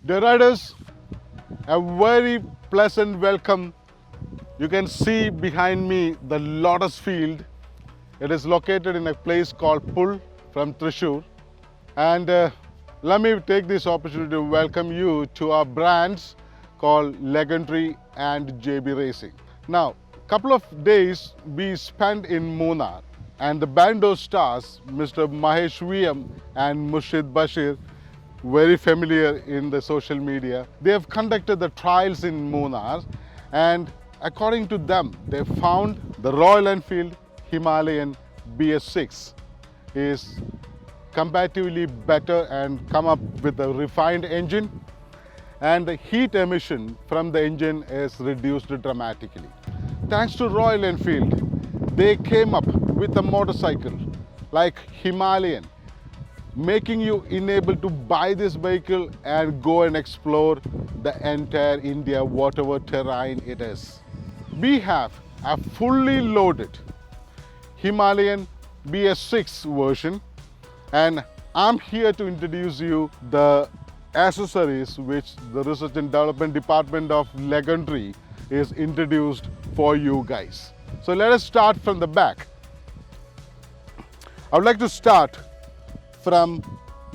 Dear riders, a very pleasant welcome. You can see behind me the Lotus Field. It is located in a place called Pull from Thrissur. And let me take this opportunity to welcome you to our brands called Legendary and JB Racing. Now, a couple of days we spent in Munnar, and the Bandidos stars, Mr. Mahesh VM and Murshid Bashir, very familiar in the social media. They have conducted the trials in Munnar, and according to them, they found the Royal Enfield Himalayan BS6 is comparatively better and come up with a refined engine, and the heat emission from the engine is reduced dramatically. Thanks to Royal Enfield, they came up with a motorcycle like Himalayan, making you enabled to buy this vehicle and go and explore the entire India, whatever terrain it is. We have a fully loaded Himalayan BS6 version, and I'm here to introduce you the accessories which the Research and Development Department of Legendary is introduced for you guys. So let us start from the back. I would like to start from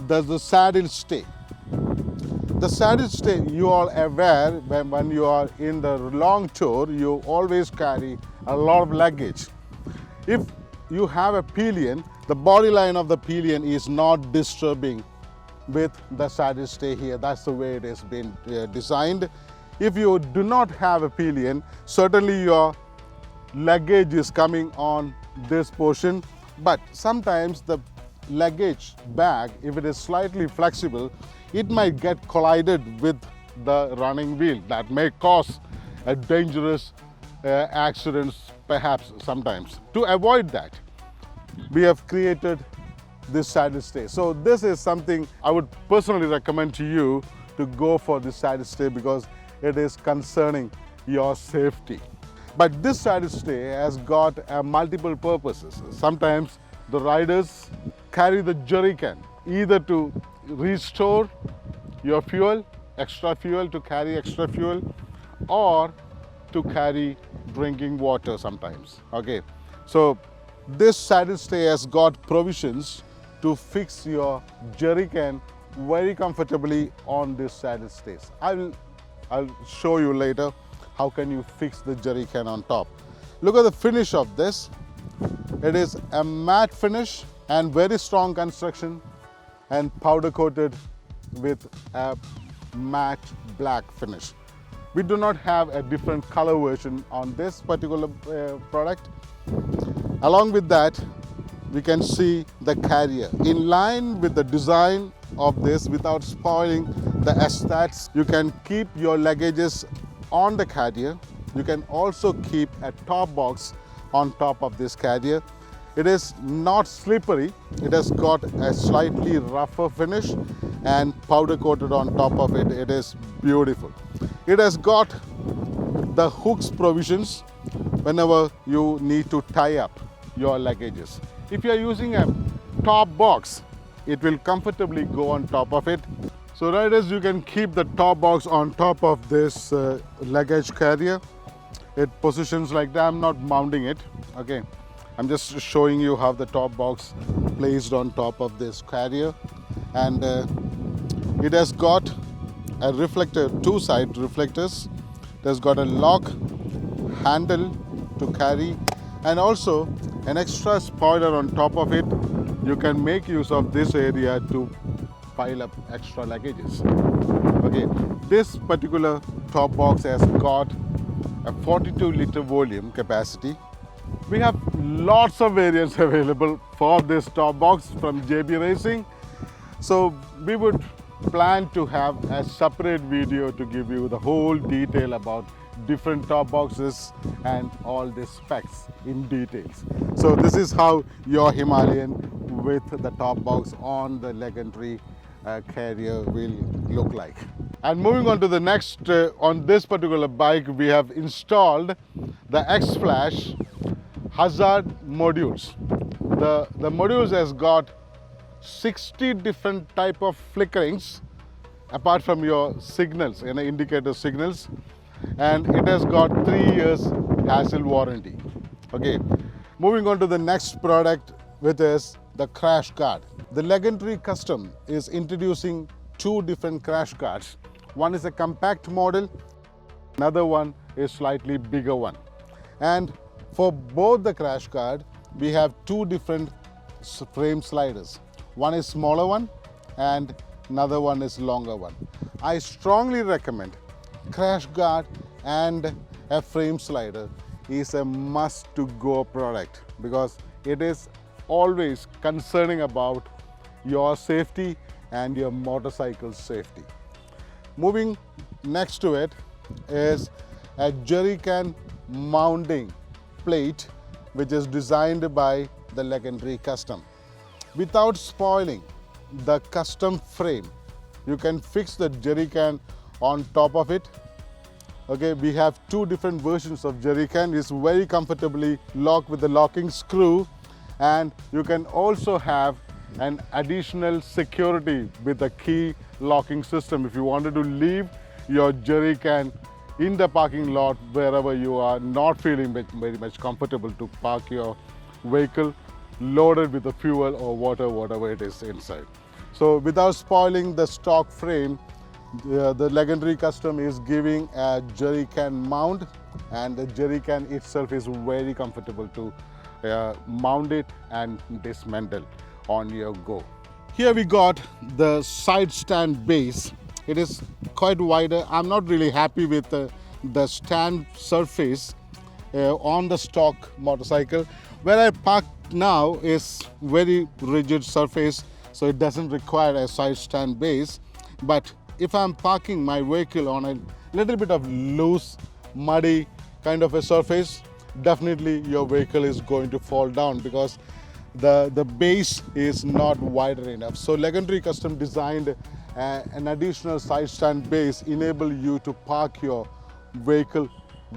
the saddle stay. The saddle stay, you are aware when you are in the long tour, you always carry a lot of luggage. If you have a pillion, the body line of the pillion is not disturbing with the saddle stay here. That's the way it has been designed. If you do not have a pillion, certainly your luggage is coming on this portion, but sometimes the luggage bag, if it is slightly flexible, it might get collided with the running wheel. That may cause a dangerous accidents perhaps sometimes. To avoid that, we have created this saddle stay. So this is something I would personally recommend to you to go for this saddle stay because it is concerning your safety. But this saddle stay has got multiple purposes. Sometimes the riders carry the jerry can either to restore your fuel, extra fuel, to carry extra fuel, or to carry drinking water sometimes. Okay, so this saddle stay has got provisions to fix your jerry can very comfortably on this saddle stays. I'll show you later how can you fix the jerry can on top. Look at the finish of this. It is a matte finish and very strong construction and powder coated with a matte black finish. We do not have a different color version on this particular product. Along with that, we can see the carrier. In line with the design of this, without spoiling the aesthetics, you can keep your luggages on the carrier. You can also keep a top box on top of this carrier. It is not slippery. It has got a slightly rougher finish and powder coated on top of it. It is beautiful. It has got the hooks provisions whenever you need to tie up your luggages. If you are using a top box, it will comfortably go on top of it. So riders, you can keep the top box on top of this luggage carrier. It positions like that. I'm not mounting it. Okay, I'm just showing you how the top box placed on top of this carrier, and it has got a reflector, two side reflectors. It has got a lock handle to carry, and also an extra spoiler on top of it. You can make use of this area to pile up extra luggages. Okay, this particular top box has got a 42-liter volume capacity. We have lots of variants available for this top box from JB Racing. So we would plan to have a separate video to give you the whole detail about different top boxes and all the specs in details. So this is how your Himalayan with the top box on the Legendary carrier will look like. And moving on to the next, on this particular bike, we have installed the X-Flash hazard modules. The modules has got 60 different type of flickerings apart from your signals, indicator signals, and it has got 3 years hassle warranty. Okay, moving on to the next product, which is the crash guard. The Legendary Custom is introducing two different crash guards. One is a compact model, another one is slightly bigger one. And for both the crash guard, we have two different frame sliders. One is smaller one and another one is longer one. I strongly recommend crash guard and a frame slider is a must to go product, because it is always concerning about your safety and your motorcycle safety. Moving next to it is a jerry can mounting plate, which is designed by the Legendary Custom. Without spoiling the custom frame, you can fix the jerry can on top of it. Okay, we have two different versions of jerry can. It's very comfortably locked with the locking screw, and you can also have an additional security with a key locking system. If you wanted to leave your jerry can in the parking lot wherever you are not feeling very much comfortable to park your vehicle loaded with the fuel or water, whatever it is inside. So without spoiling the stock frame, the Legendary Custom is giving a jerry can mount, and the jerry can itself is very comfortable to mount it and dismantle on your go. Here we got the side stand base. It is quite wider. I'm not really happy with the stand surface on the stock motorcycle. Where I park now is very rigid surface, so it doesn't require a side stand base. But if I'm parking my vehicle on a little bit of loose, muddy kind of a surface, definitely your vehicle is going to fall down because the base is not wider enough. So Legendary Custom designed an additional side stand base, enable you to park your vehicle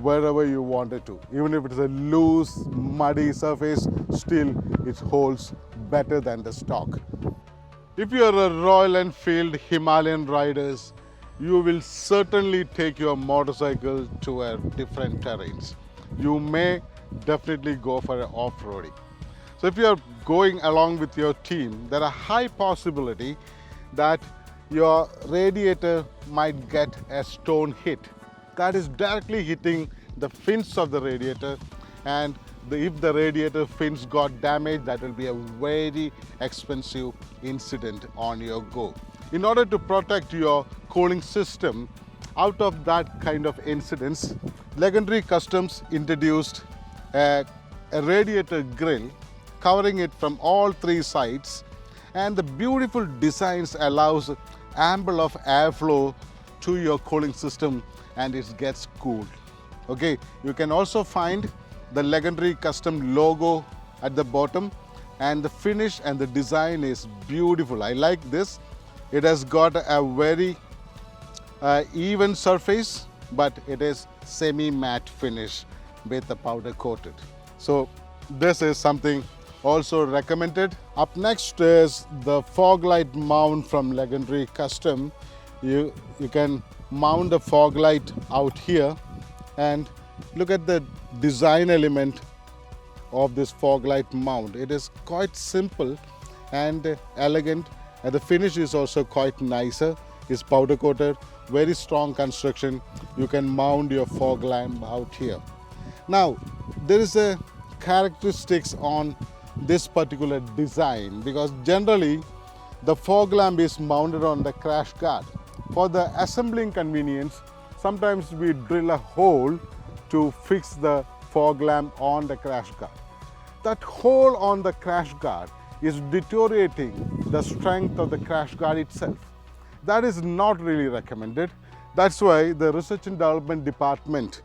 wherever you want it to. Even if it is a loose, muddy surface, still it holds better than the stock. If you are a Royal Enfield Himalayan riders, you will certainly take your motorcycle to a different terrains. You may definitely go for an off-roading. So if you are going along with your team, there are high possibility that your radiator might get a stone hit. That is directly hitting the fins of the radiator, and if the radiator fins got damaged, that will be a very expensive incident on your go. In order to protect your cooling system out of that kind of incidents, Legendary Customs introduced a radiator grill covering it from all three sides, and the beautiful designs allows ample of airflow to your cooling system and it gets cooled. Okay, you can also find the Legendary Custom logo at the bottom, and the finish and the design is beautiful. I like this. It has got a very even surface, but it is semi-matte finish with the powder coated. So this is something also recommended. Up next is the fog light mount from Legendary Custom. You can mount the fog light out here, and look at the design element of this fog light mount. It is quite simple and elegant, and the finish is also quite nicer. It's powder coated, very strong construction. You can mount your fog lamp out here. Now there is a characteristics on this particular design, because generally the fog lamp is mounted on the crash guard. For the assembling convenience, sometimes we drill a hole to fix the fog lamp on the crash guard. That hole on the crash guard is deteriorating the strength of the crash guard itself. That is not really recommended. That's why the research and development department,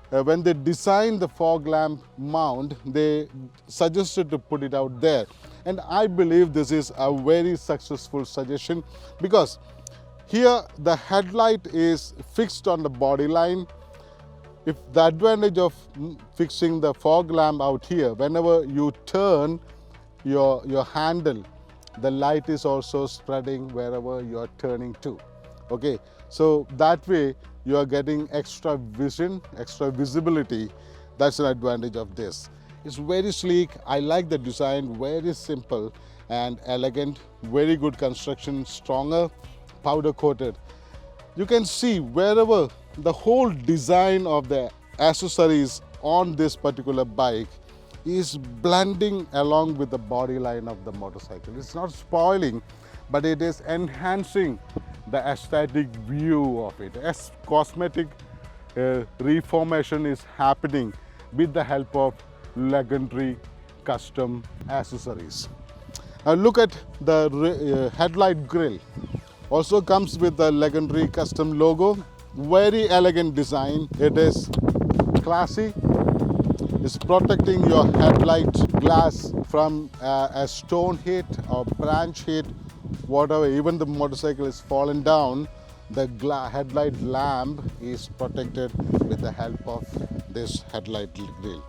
when they designed the fog lamp mount, they suggested to put it out there. And I believe this is a very successful suggestion, because here the headlight is fixed on the body line. If the advantage of fixing the fog lamp out here, whenever you turn your handle, the light is also spreading wherever you are turning to. Okay, so that way you are getting extra vision, extra visibility. That's an advantage of this. It's very sleek. I like the design, very simple and elegant, very good construction, stronger, powder coated. You can see wherever the whole design of the accessories on this particular bike is blending along with the body line of the motorcycle. It's not spoiling, but it is enhancing the aesthetic view of it. As cosmetic reformation is happening with the help of legendary custom accessories. Now look at the headlight grille. Also comes with the legendary custom logo. Very elegant design. It is classy. It's protecting your headlight glass from a stone hit or branch hit, whatever. Even the motorcycle is fallen down, the headlight lamp is protected with the help of this headlight grille.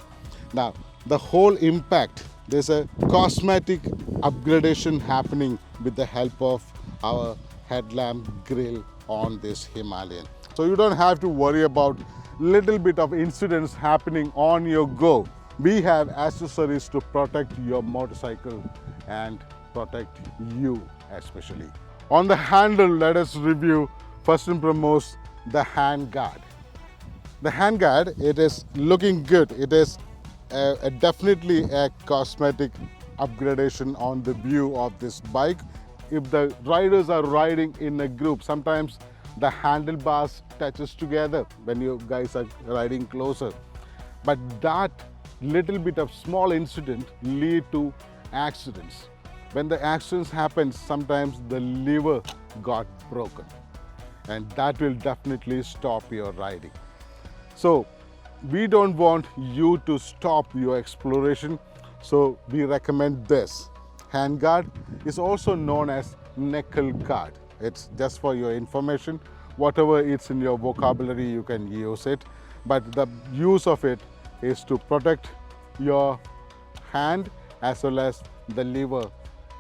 Now, the whole impact, there's a cosmetic upgradation happening with the help of our headlamp grille on this Himalayan. So you don't have to worry about little bit of incidents happening on your go. We have accessories to protect your motorcycle and protect you especially. On the handle, let us review first and foremost the hand guard. The hand guard, it is looking good. It is definitely a cosmetic upgradation on the view of this bike. If the riders are riding in a group, sometimes the handlebars touches together when you guys are riding closer. But that little bit of small incident lead to accidents. When the accidents happen, sometimes the lever got broken, and that will definitely stop your riding. So we don't want you to stop your exploration, so we recommend this. Handguard is also known as knuckle guard. It's just for your information. Whatever it's in your vocabulary, you can use it. But the use of it is to protect your hand as well as the lever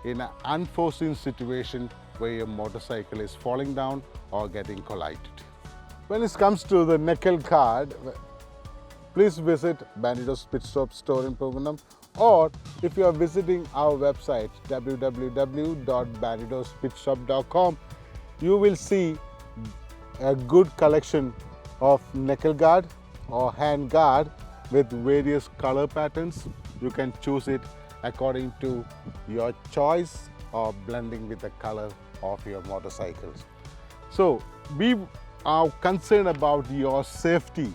in an unforeseen situation where your motorcycle is falling down or getting collided. When it comes to the knuckle guard, please visit Bandidos PITSTOP store in Puvanam, or if you are visiting our website www.bandidospitstop.com, you will see a good collection of knuckle guard or hand guard with various color patterns. You can choose it according to your choice or blending with the color of your motorcycles. So we are concerned about your safety,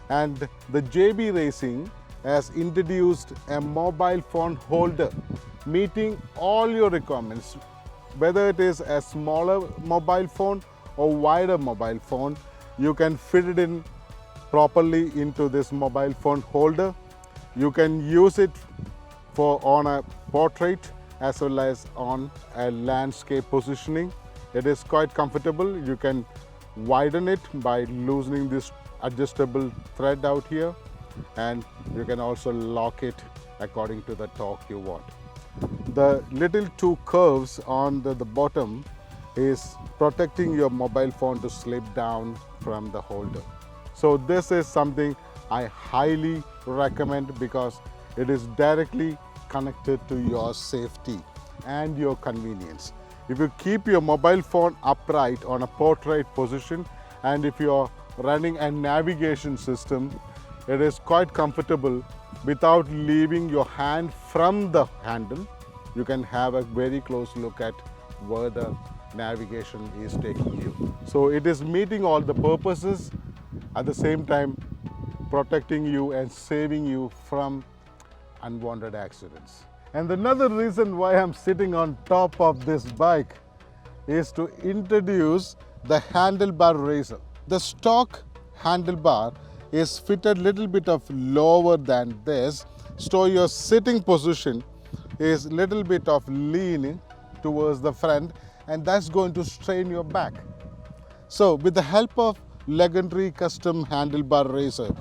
and the JB Racing has introduced a mobile phone holder meeting all your requirements. Whether it is a smaller mobile phone or wider mobile phone, you can fit it in properly into this mobile phone holder. You can use it for on a portrait as well as on a landscape positioning. It is quite comfortable. You can widen it by loosening this adjustable thread out here, and you can also lock it according to the torque you want. The little two curves on the bottom is protecting your mobile phone to slip down from the holder. So this is something I highly recommend because it is directly connected to your safety and your convenience. If you keep your mobile phone upright on a portrait position, and if you are running a navigation system, it is quite comfortable without leaving your hand from the handle. You can have a very close look at where the navigation is taking you. So it is meeting all the purposes, at the same time protecting you and saving you from unwanted accidents. And another reason why I'm sitting on top of this bike is to introduce the handlebar raiser. The stock handlebar is fitted little bit of lower than this, so your sitting position is little bit of leaning towards the front, and that's going to strain your back. So with the help of legendary custom handlebar raiser,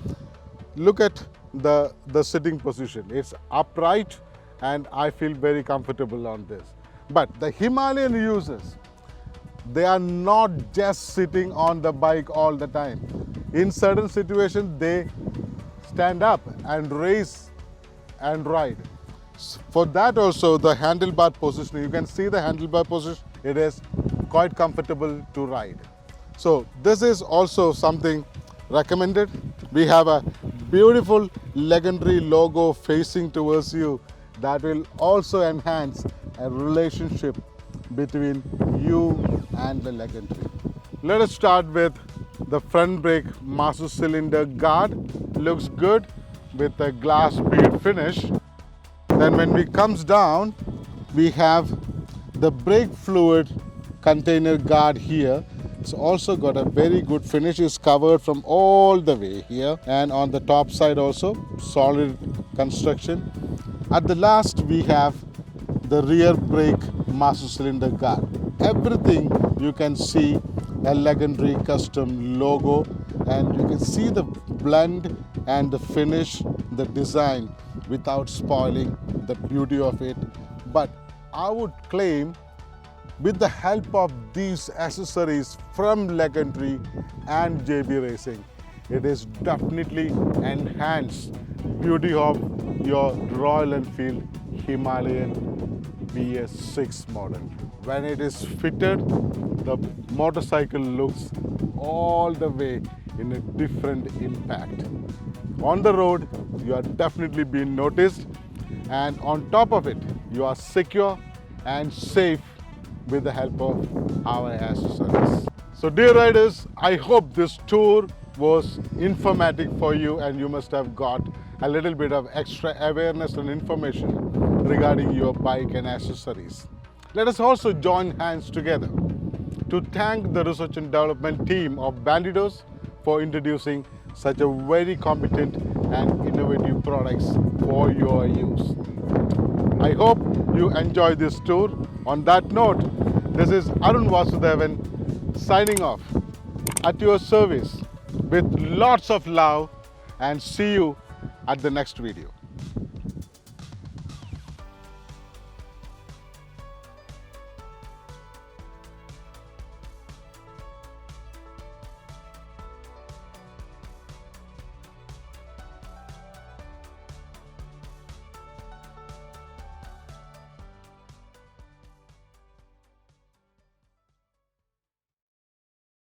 look at the sitting position. It's upright and I feel very comfortable on this. But the Himalayan users, they are not just sitting on the bike all the time. In certain situations, they stand up and race and ride. For that also, the handlebar position, you can see the handlebar position, it is quite comfortable to ride. So this is also something recommended. We have a beautiful legendary logo facing towards you that will also enhance a relationship between you and the legendary. Let us start with the front brake master cylinder guard. Looks good with a glass bead finish. Then when we comes down, we have the brake fluid container guard here. It's also got a very good finish. It's covered from all the way here, and on the top side also solid construction. At the last, we have the rear brake master cylinder guard. Everything you can see a legendary custom logo, and you can see the blend and the finish, the design, without spoiling the beauty of it. But I would claim, with the help of these accessories from Legendary and JB Racing, it is definitely enhanced beauty of your Royal Enfield Himalayan BS6 model. When it is fitted, the motorcycle looks all the way in a different impact. On the road, you are definitely being noticed, and on top of it, you are secure and safe with the help of our accessories. So dear riders, I hope this tour was informative for you, and you must have got a little bit of extra awareness and information regarding your bike and accessories. Let us also join hands together to thank the research and development team of Bandidos for introducing such a very competent and innovative products for your use. I hope you enjoy this tour. On that note, this is Arun Vasudevan signing off at your service with lots of love, and see you at the next video.